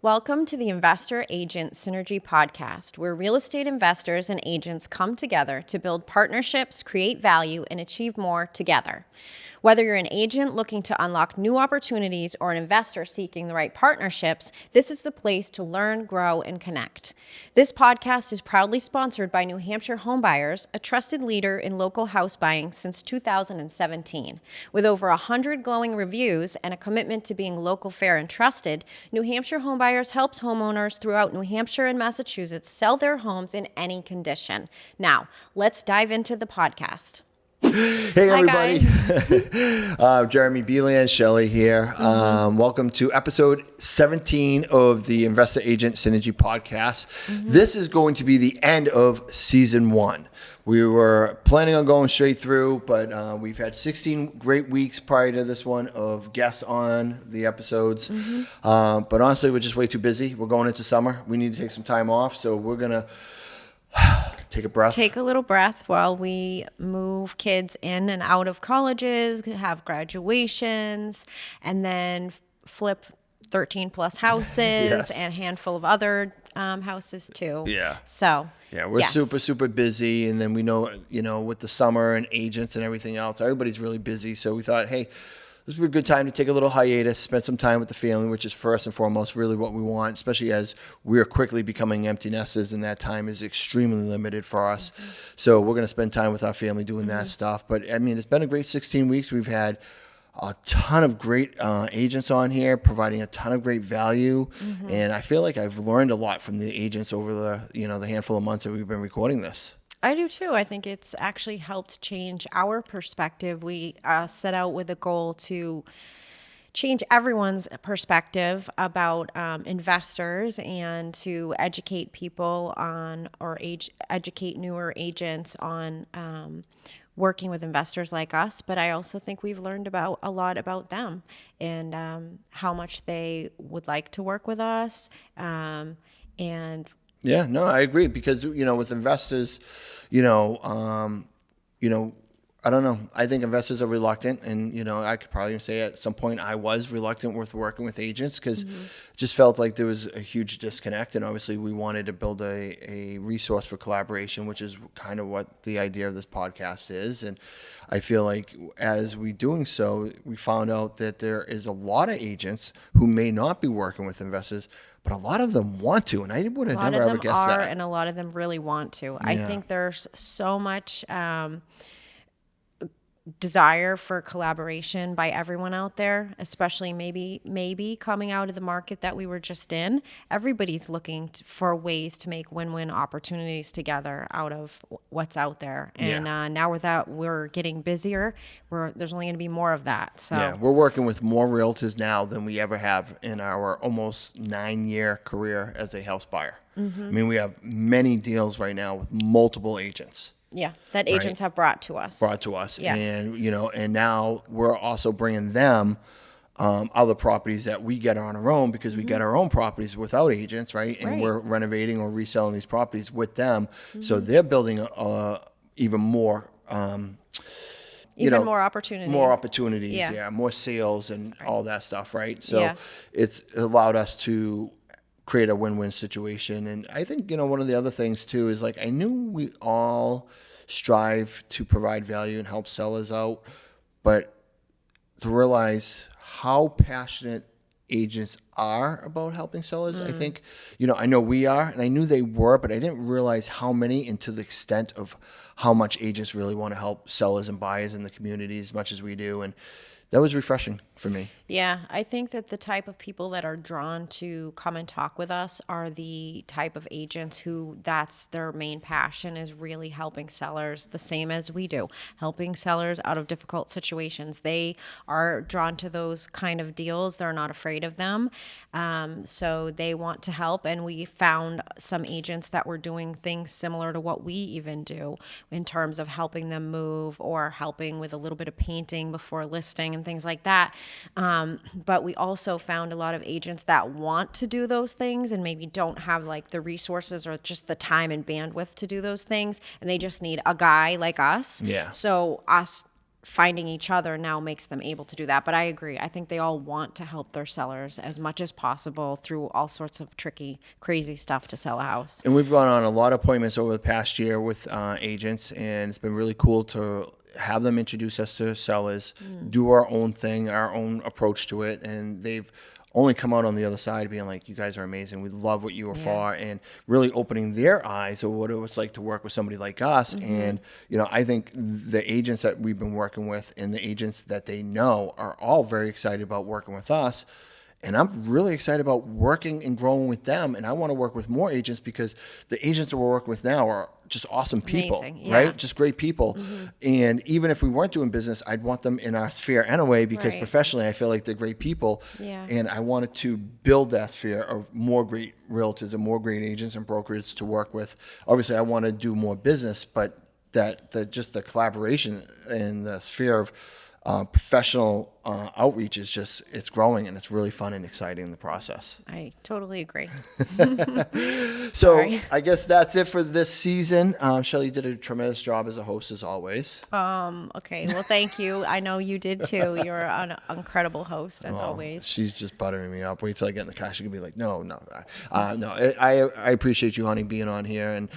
Welcome to the Investor Agent Synergy Podcast, where real estate investors and agents come together to build partnerships, create value, and achieve more together. Whether you're an agent looking to unlock new opportunities or an investor seeking the right partnerships, this is the place to learn, grow, and connect. This podcast is proudly sponsored by New Hampshire Homebuyers, a trusted leader in local house buying since 2017. With over 100 glowing reviews and a commitment to being local, fair, and trusted, New Hampshire Homebuyers helps homeowners throughout New Hampshire and Massachusetts sell their homes in any condition. Now, let's dive into the podcast. Hey everybody, Jeremy Beland, Shelly here. Welcome to episode 17 of the Investor Agent Synergy Podcast. This is going to be the end of season 1. We were planning on going straight through, but we've had 16 great weeks prior to this one of guests on the episodes. But honestly, we're just way too busy. We're going into summer. We need to take some time off, so we're going to take a breath. Take a little breath while we move kids in and out of colleges, have graduations, and then flip 13 plus houses Yes. and a handful of other houses too. Yeah. So Yeah, we're yes. super busy. And then we know, with the summer and agents and everything else, everybody's really busy. So we thought, hey, this would be a good time to take a little hiatus, spend some time with the family, which is first and foremost really what we want, especially as we're quickly becoming empty nesters and that time is extremely limited for us. So we're going to spend time with our family doing that stuff. But I mean, it's been a great 16 weeks. We've had a ton of great agents on here providing a ton of great value. And I feel like I've learned a lot from the agents over the handful of months that we've been recording this. I do too. I think it's actually helped change our perspective. We set out with a goal to change everyone's perspective about investors and to educate people on, or educate newer agents on working with investors like us. But I also think we've learned a lot about them and how much they would like to work with us and Yeah, no, I agree because, with investors, I don't know. I think investors are reluctant and, I could probably say at some point I was reluctant with working with agents because it just felt like there was a huge disconnect. And obviously we wanted to build a resource for collaboration, which is kind of what the idea of this podcast is. And I feel like as we doing so, we found out that there is a lot of agents who may not be working with investors, but a lot of them want to, and I would have never ever guessed that. And a lot of them really want to. I think there's so much desire for collaboration by everyone out there, especially maybe coming out of the market that we were just in. Everybody's looking for ways to make win-win opportunities together out of what's out there. And now with that, we're getting busier. There's only going to be more of that. So yeah, we're working with more realtors now than we ever have in our almost 9-year career as a house buyer. I mean, we have many deals right now with multiple agents. Yeah, that agents have brought to us. Yes. And, and now we're also bringing them other properties that we get on our own because we get our own properties without agents, right? And we're renovating or reselling these properties with them. So they're building even more, more opportunity. More opportunities, more sales and all that stuff, right? So it's allowed us to create a win-win situation. And I think, one of the other things too is I knew we all strive to provide value and help sellers out, but to realize how passionate agents are about helping sellers, I think, I know we are, and I knew they were, but I didn't realize how many and to the extent of how much agents really want to help sellers and buyers in the community as much as we do. And that was refreshing for me. Yeah, I think that the type of people that are drawn to come and talk with us are the type of agents who that's their main passion, is really helping sellers the same as we do, helping sellers out of difficult situations. They are drawn to those kind of deals. They're not afraid of them. So they want to help. And we found some agents that were doing things similar to what we even do in terms of helping them move or helping with a little bit of painting before listing and things like that. But we also found a lot of agents that want to do those things and maybe don't have the resources or just the time and bandwidth to do those things. And they just need a guy like us. Yeah. So us finding each other now makes them able to do that. But I agree. I think they all want to help their sellers as much as possible through all sorts of tricky, crazy stuff to sell a house. And we've gone on a lot of appointments over the past year with agents, and it's been really cool to have them introduce us to sellers, do our own thing, our own approach to it, and they've only come out on the other side being like, you guys are amazing. We love what you are for, and really opening their eyes of what it was like to work with somebody like us. And, I think the agents that we've been working with and the agents that they know are all very excited about working with us. And I'm really excited about working and growing with them. And I want to work with more agents because the agents that we're working with now are just awesome people, right? Just great people. And even if we weren't doing business, I'd want them in our sphere anyway, because professionally, I feel like they're great people. And I wanted to build that sphere of more great realtors and more great agents and brokers to work with. Obviously, I want to do more business, but just the collaboration in the sphere of professional outreach is it's growing, and it's really fun and exciting in the process. I totally agree. So I guess that's it for this season. Shelly did a tremendous job as a host, as always. Okay. Well, thank you. I know you did too. You're an incredible host, as always. She's just buttering me up. Wait till I get in the car. She can be like, no. I appreciate you, honey, being on here. And,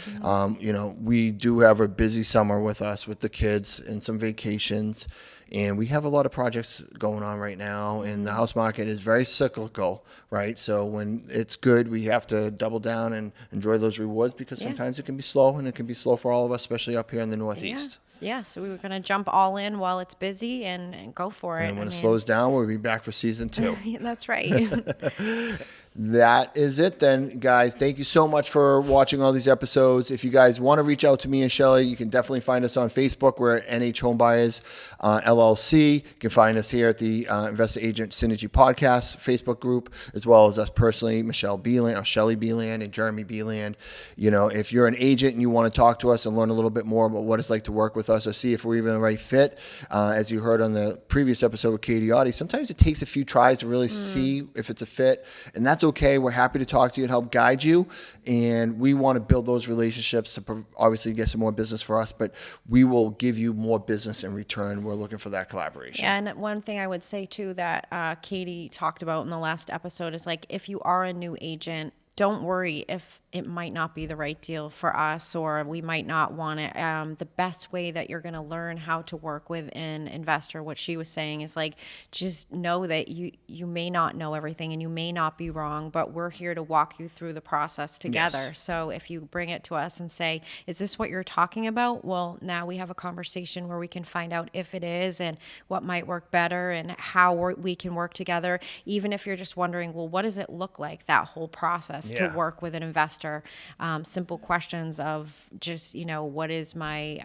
we do have a busy summer with us, with the kids and some vacations. And we have a lot of projects going on right now, and the house market is very cyclical, right? So when it's good, we have to double down and enjoy those rewards, because sometimes it can be slow, and it can be slow for all of us, especially up here in the Northeast. Yeah. So we were going to jump all in while it's busy and go for it. And when it slows down, we'll be back for season 2. That's right. That is it then, guys. Thank you so much for watching all these episodes. If you guys want to reach out to me and Shelly, you can definitely find us on Facebook. We're at NH Homebuyers LLC. You can find us here at the Investor Agent Synergy Podcast Facebook group, as well as us personally, Shelly Beland and Jeremy Beland. If you're an agent and you want to talk to us and learn a little bit more about what it's like to work with us, or see if we're even the right fit, as you heard on the previous episode with Katie Audie, sometimes it takes a few tries to really see if it's a fit, and that's okay. We're happy to talk to you and help guide you, and we want to build those relationships to obviously get some more business for us, but we will give you more business in return. We're looking for that collaboration. Yeah, and one thing I would say too that Katie talked about in the last episode is, like, if you are a new agent, don't worry if it might not be the right deal for us, or we might not want it. The best way that you're going to learn how to work with an investor, what she was saying is, like, just know that you may not know everything and you may not be wrong, but we're here to walk you through the process together. Yes. So if you bring it to us and say, is this what you're talking about? Well, now we have a conversation where we can find out if it is and what might work better and how we can work together. Even if you're just wondering, well, what does it look like, that whole process to work with an investor? Simple questions of just, what is my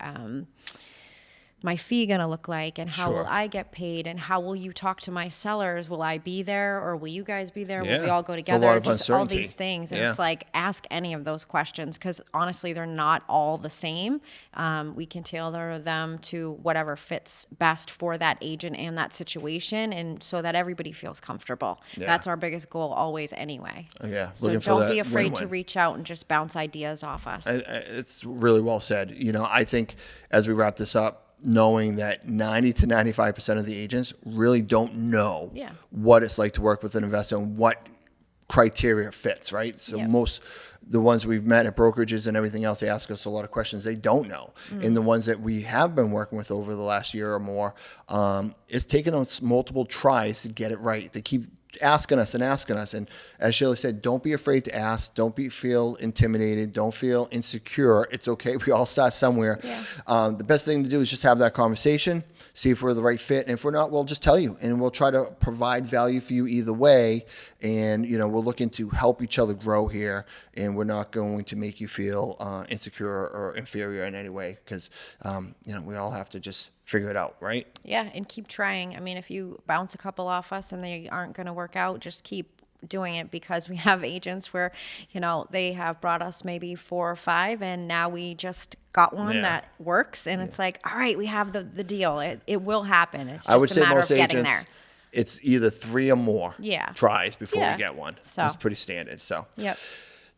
fee going to look like, and how will I get paid, and how will you talk to my sellers? Will I be there, or will you guys be there? Will we all go together? It's a lot of just uncertainty. All these things. And it's like, ask any of those questions, because honestly, they're not all the same. We can tailor them to whatever fits best for that agent and that situation, and so that everybody feels comfortable. That's our biggest goal always anyway. So don't be afraid to reach out and just bounce ideas off us. It's really well said. I think as we wrap this up, knowing that 90 to 95% of the agents really don't know what it's like to work with an investor and what criteria fits, right? So most the ones we've met at brokerages and everything else, they ask us a lot of questions they don't know. And the ones that we have been working with over the last year or more, it's taken us multiple tries to get it right. They keep asking us. And as Shelly said, don't be afraid to ask. Don't feel intimidated. Don't feel insecure. It's okay. We all start somewhere. The best thing to do is just have that conversation, see if we're the right fit. And if we're not, we'll just tell you, and we'll try to provide value for you either way. And, we're looking to help each other grow here, and we're not going to make you feel insecure or inferior in any way, because, we all have to just figure it out, right? Yeah, and keep trying. I mean, if you bounce a couple off us and they aren't going to work out, just keep doing it, because we have agents where, they have brought us maybe 4 or 5, and now we just got one that works, and it's like, all right, we have the deal. It will happen. It's just a matter of getting there. It's either 3 or more tries before we get one. So it's pretty standard. So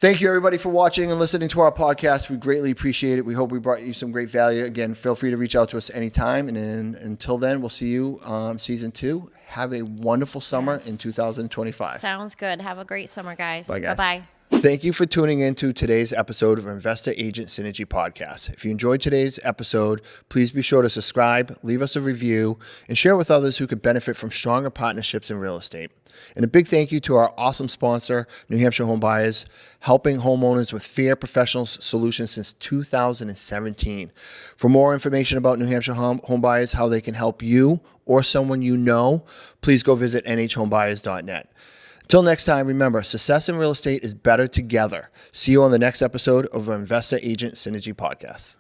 Thank you, everybody, for watching and listening to our podcast. We greatly appreciate it. We hope we brought you some great value. Again, feel free to reach out to us anytime. And until then, we'll see you season 2. Have a wonderful summer in 2025. Sounds good. Have a great summer, guys. Bye, guys. Bye-bye. Thank you for tuning in to today's episode of Investor Agent Synergy Podcast. If you enjoyed today's episode, please be sure to subscribe, leave us a review, and share with others who could benefit from stronger partnerships in real estate. And a big thank you to our awesome sponsor, New Hampshire Home Buyers, helping homeowners with fair professional solutions since 2017. For more information about New Hampshire Home Buyers, how they can help you or someone you know, please go visit nhomebuyers.net. Until next time, remember, success in real estate is better together. See you on the next episode of Investor Agent Synergy Podcast.